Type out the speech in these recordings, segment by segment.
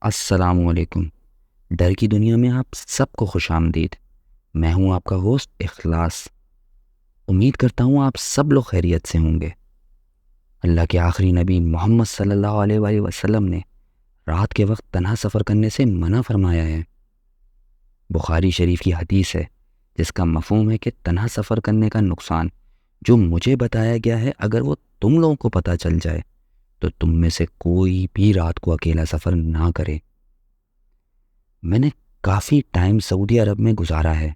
السلام علیکم۔ ڈر کی دنیا میں آپ سب کو خوش آمدید۔ میں ہوں آپ کا ہوسٹ اخلاص۔ امید کرتا ہوں آپ سب لوگ خیریت سے ہوں گے۔ اللہ کے آخری نبی محمد صلی اللہ علیہ وآلہ وسلم نے رات کے وقت تنہا سفر کرنے سے منع فرمایا ہے۔ بخاری شریف کی حدیث ہے جس کا مفہوم ہے کہ تنہا سفر کرنے کا نقصان جو مجھے بتایا گیا ہے اگر وہ تم لوگوں کو پتہ چل جائے تو تم میں سے کوئی بھی رات کو اکیلا سفر نہ کرے۔ میں نے کافی ٹائم سعودی عرب میں گزارا ہے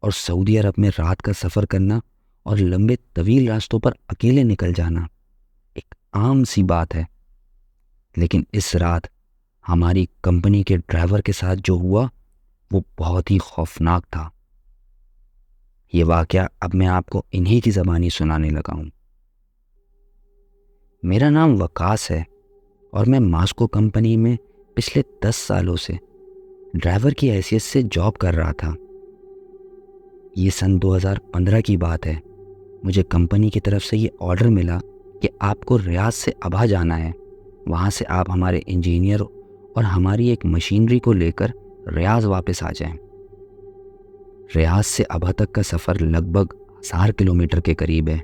اور سعودی عرب میں رات کا سفر کرنا اور لمبے طویل راستوں پر اکیلے نکل جانا ایک عام سی بات ہے، لیکن اس رات ہماری کمپنی کے ڈرائیور کے ساتھ جو ہوا وہ بہت ہی خوفناک تھا۔ یہ واقعہ اب میں آپ کو انہی کی زبانی سنانے لگا ہوں۔ میرا نام وقاص ہے اور میں ماسکو کمپنی میں پچھلے 10 سالوں سے ڈرائیور کی حیثیت سے جاب کر رہا تھا۔ یہ سن 2015 کی بات ہے۔ مجھے کمپنی کی طرف سے یہ آرڈر ملا کہ آپ کو ریاض سے ابہا جانا ہے، وہاں سے آپ ہمارے انجینئر اور ہماری ایک مشینری کو لے کر ریاض واپس آ جائیں۔ ریاض سے ابہا تک کا سفر لگ بھگ 1000 کلومیٹر کے قریب ہے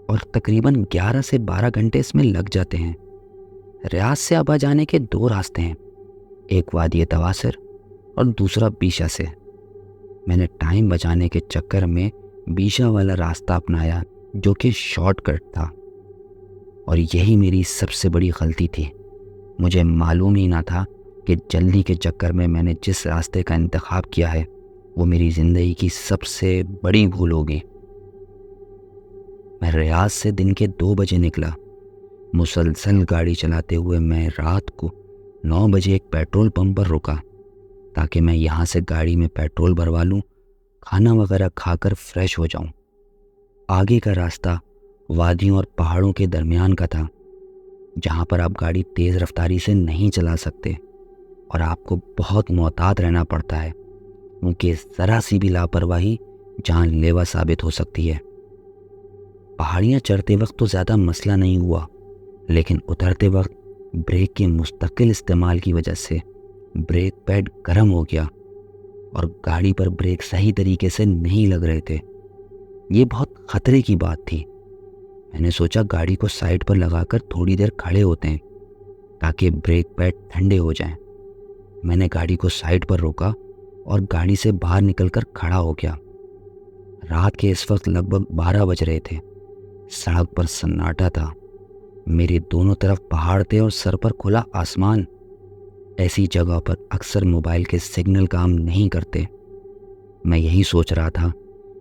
اور تقریباً 11 سے 12 گھنٹے اس میں لگ جاتے ہیں۔ ریاض سے ابہا جانے کے 2 راستے ہیں، ایک وادی تواسر اور دوسرا بیشا سے۔ میں نے ٹائم بچانے کے چکر میں بیشا والا راستہ اپنایا جو کہ شارٹ کٹ تھا، اور یہی میری سب سے بڑی غلطی تھی۔ مجھے معلوم ہی نہ تھا کہ جلدی کے چکر میں نے جس راستے کا انتخاب کیا ہے وہ میری زندگی کی سب سے بڑی بھول ہوگی۔ میں ریاض سے دن کے 2 بجے نکلا۔ مسلسل گاڑی چلاتے ہوئے میں رات کو 9 بجے ایک پیٹرول پمپ پر رکا تاکہ میں یہاں سے گاڑی میں پیٹرول بھروا لوں، کھانا وغیرہ کھا کر فریش ہو جاؤں۔ آگے کا راستہ وادیوں اور پہاڑوں کے درمیان کا تھا جہاں پر آپ گاڑی تیز رفتاری سے نہیں چلا سکتے اور آپ کو بہت محتاط رہنا پڑتا ہے کیونکہ ذرا سی بھی لاپرواہی جان لیوا ثابت ہو سکتی ہے۔ پہاڑیاں چڑھتے وقت تو زیادہ مسئلہ نہیں ہوا، لیکن اترتے وقت بریک کے مستقل استعمال کی وجہ سے بریک پیڈ گرم ہو گیا اور گاڑی پر بریک صحیح طریقے سے نہیں لگ رہے تھے۔ یہ بہت خطرے کی بات تھی۔ میں نے سوچا گاڑی کو سائڈ پر لگا کر تھوڑی دیر کھڑے ہوتے ہیں تاکہ بریک پیڈ ٹھنڈے ہو جائیں۔ میں نے گاڑی کو سائڈ پر روکا اور گاڑی سے باہر نکل کر کھڑا ہو گیا۔ رات کے اس وقت لگ بھگ 12 بج رہے تھے۔ سڑک پر سناٹا تھا، میرے دونوں طرف پہاڑ تھے اور سر پر کھلا آسمان۔ ایسی جگہ پر اکثر موبائل کے سگنل کام نہیں کرتے۔ میں یہی سوچ رہا تھا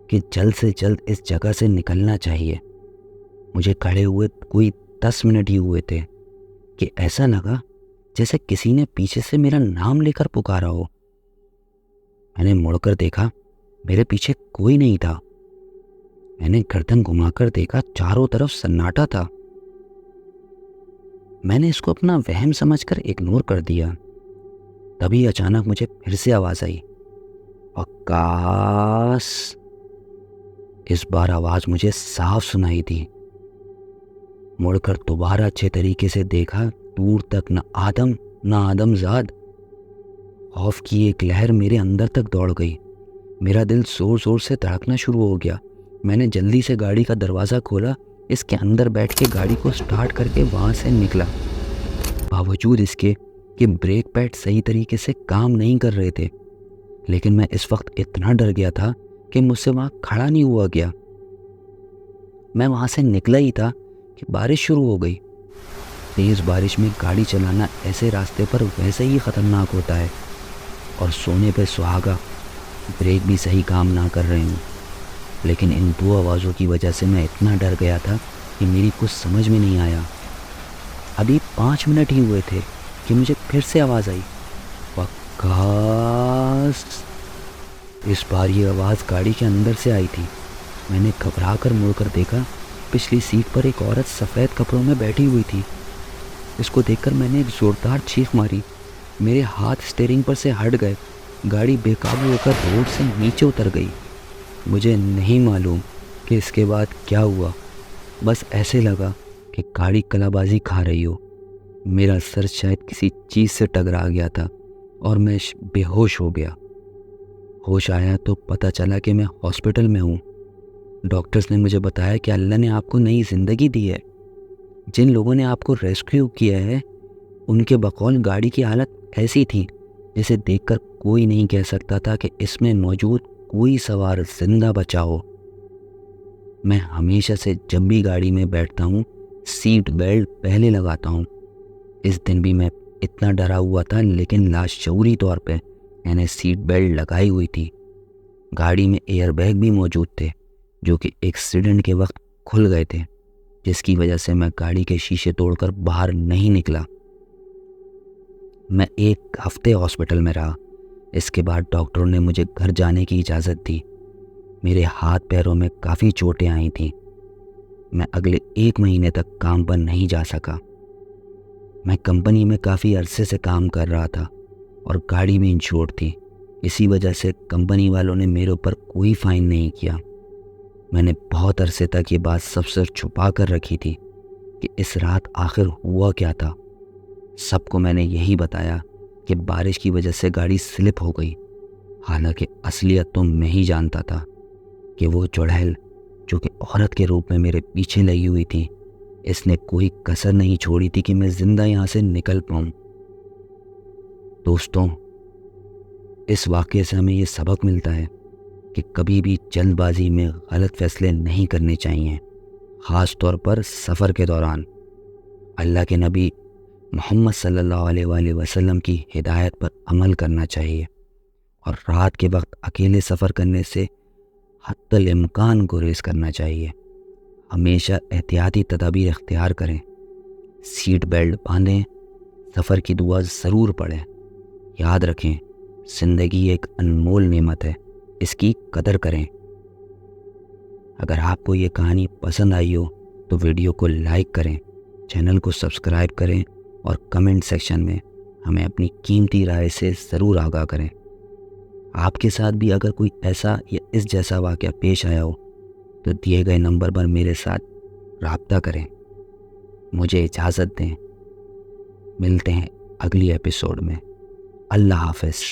کہ جلد سے جلد اس جگہ سے نکلنا چاہیے۔ مجھے کھڑے ہوئے کوئی 10 منٹ ہی ہوئے تھے کہ ایسا لگا جیسے کسی نے پیچھے سے میرا نام لے کر پکارا ہو۔ میں نے مڑ کر دیکھا، میرے پیچھے کوئی نہیں تھا۔ میں نے گردن گھما کر دیکھا، چاروں طرف سناٹا تھا۔ میں نے اس کو اپنا وہم سمجھ کر اگنور کر دیا۔ تبھی اچانک مجھے پھر سے آواز آئی، وقاص۔ اس بار آواز مجھے صاف سنائی دی۔ مڑ کر دوبارہ اچھے طریقے سے دیکھا، دور تک نہ آدم نہ آدم زاد۔ خوف کی ایک لہر میرے اندر تک دوڑ گئی۔ میرا دل زور زور سے دھڑکنا شروع ہو گیا۔ میں نے جلدی سے گاڑی کا دروازہ کھولا، اس کے اندر بیٹھ کے گاڑی کو سٹارٹ کر کے وہاں سے نکلا۔ باوجود اس کے کہ بریک پیڈ صحیح طریقے سے کام نہیں کر رہے تھے، لیکن میں اس وقت اتنا ڈر گیا تھا کہ مجھ سے وہاں کھڑا نہیں ہوا گیا۔ میں وہاں سے نکلا ہی تھا کہ بارش شروع ہو گئی۔ تیز بارش میں گاڑی چلانا ایسے راستے پر ویسے ہی خطرناک ہوتا ہے، اور سونے پہ سہاگا، بریک بھی صحیح کام نہ کر رہے ہوں۔ لیکن ان 2 آوازوں کی وجہ سے میں اتنا ڈر گیا تھا کہ میری کچھ سمجھ میں نہیں آیا۔ ابھی 5 منٹ ہی ہوئے تھے کہ مجھے پھر سے آواز آئی، وقاص۔ اس بار یہ آواز گاڑی کے اندر سے آئی تھی۔ میں نے گھبرا کر مڑ کر دیکھا، پچھلی سیٹ پر ایک عورت سفید کپڑوں میں بیٹھی ہوئی تھی۔ اس کو دیکھ کر میں نے ایک زوردار چیخ ماری۔ میرے ہاتھ اسٹیئرنگ پر سے ہٹ گئے، گاڑی بے قابو ہو کر روڈ سے نیچے اتر گئی۔ مجھے نہیں معلوم کہ اس کے بعد کیا ہوا، بس ایسے لگا کہ گاڑی کلا بازی کھا رہی ہو۔ میرا سر شاید کسی چیز سے ٹکرا گیا تھا اور میں بے ہوش ہو گیا۔ ہوش آیا تو پتہ چلا کہ میں ہاسپٹل میں ہوں۔ ڈاکٹرز نے مجھے بتایا کہ اللہ نے آپ کو نئی زندگی دی ہے۔ جن لوگوں نے آپ کو ریسکیو کیا ہے ان کے بقول گاڑی کی حالت ایسی تھی جسے دیکھ کر کوئی نہیں کہہ سکتا تھا کہ اس میں موجود کوئی سوار زندہ بچا ہو۔ میں ہمیشہ سے جب بھی گاڑی میں بیٹھتا ہوں سیٹ بیلٹ پہلے لگاتا ہوں۔ اس دن بھی میں اتنا ڈرا ہوا تھا، لیکن لاشعوری طور پہ میں نے سیٹ بیلٹ لگائی ہوئی تھی۔ گاڑی میں ایئر بیگ بھی موجود تھے جو کہ ایکسیڈنٹ کے وقت کھل گئے تھے، جس کی وجہ سے میں گاڑی کے شیشے توڑ کر باہر نہیں نکلا۔ میں 1 ہفتے ہاسپٹل میں رہا۔ اس کے بعد ڈاکٹروں نے مجھے گھر جانے کی اجازت دی۔ میرے ہاتھ پیروں میں کافی چوٹیں آئی تھیں۔ میں اگلے 1 مہینے تک کام پر نہیں جا سکا۔ میں کمپنی میں کافی عرصے سے کام کر رہا تھا اور گاڑی بھی انشورڈ تھی، اسی وجہ سے کمپنی والوں نے میرے اوپر کوئی فائن نہیں کیا۔ میں نے بہت عرصے تک یہ بات سب سے چھپا کر رکھی تھی کہ اس رات آخر ہوا کیا تھا۔ سب کو میں نے یہی بتایا کہ بارش کی وجہ سے گاڑی سلپ ہو گئی، حالانکہ اصلیت تو میں ہی جانتا تھا کہ وہ چڑیل جو کہ عورت کے روپ میں میرے پیچھے لگی ہوئی تھی، اس نے کوئی کسر نہیں چھوڑی تھی کہ میں زندہ یہاں سے نکل پاؤں۔ دوستوں، اس واقعے سے ہمیں یہ سبق ملتا ہے کہ کبھی بھی جلد بازی میں غلط فیصلے نہیں کرنے چاہیے، خاص طور پر سفر کے دوران۔ اللہ کے نبی محمد صلی اللہ علیہ وآلہ وسلم کی ہدایت پر عمل کرنا چاہیے، اور رات کے وقت اکیلے سفر کرنے سے حتی الامکان گریز کرنا چاہیے۔ ہمیشہ احتیاطی تدابیر اختیار کریں، سیٹ بیلٹ باندھیں، سفر کی دعا ضرور پڑھیں۔ یاد رکھیں، زندگی ایک انمول نعمت ہے، اس کی قدر کریں۔ اگر آپ کو یہ کہانی پسند آئی ہو تو ویڈیو کو لائک کریں، چینل کو سبسکرائب کریں اور کمنٹ سیکشن میں ہمیں اپنی قیمتی رائے سے ضرور آگاہ کریں۔ آپ کے ساتھ بھی اگر کوئی ایسا یا اس جیسا واقعہ پیش آیا ہو تو دیے گئے نمبر پر میرے ساتھ رابطہ کریں۔ مجھے اجازت دیں، ملتے ہیں اگلی ایپیسوڈ میں۔ اللہ حافظ۔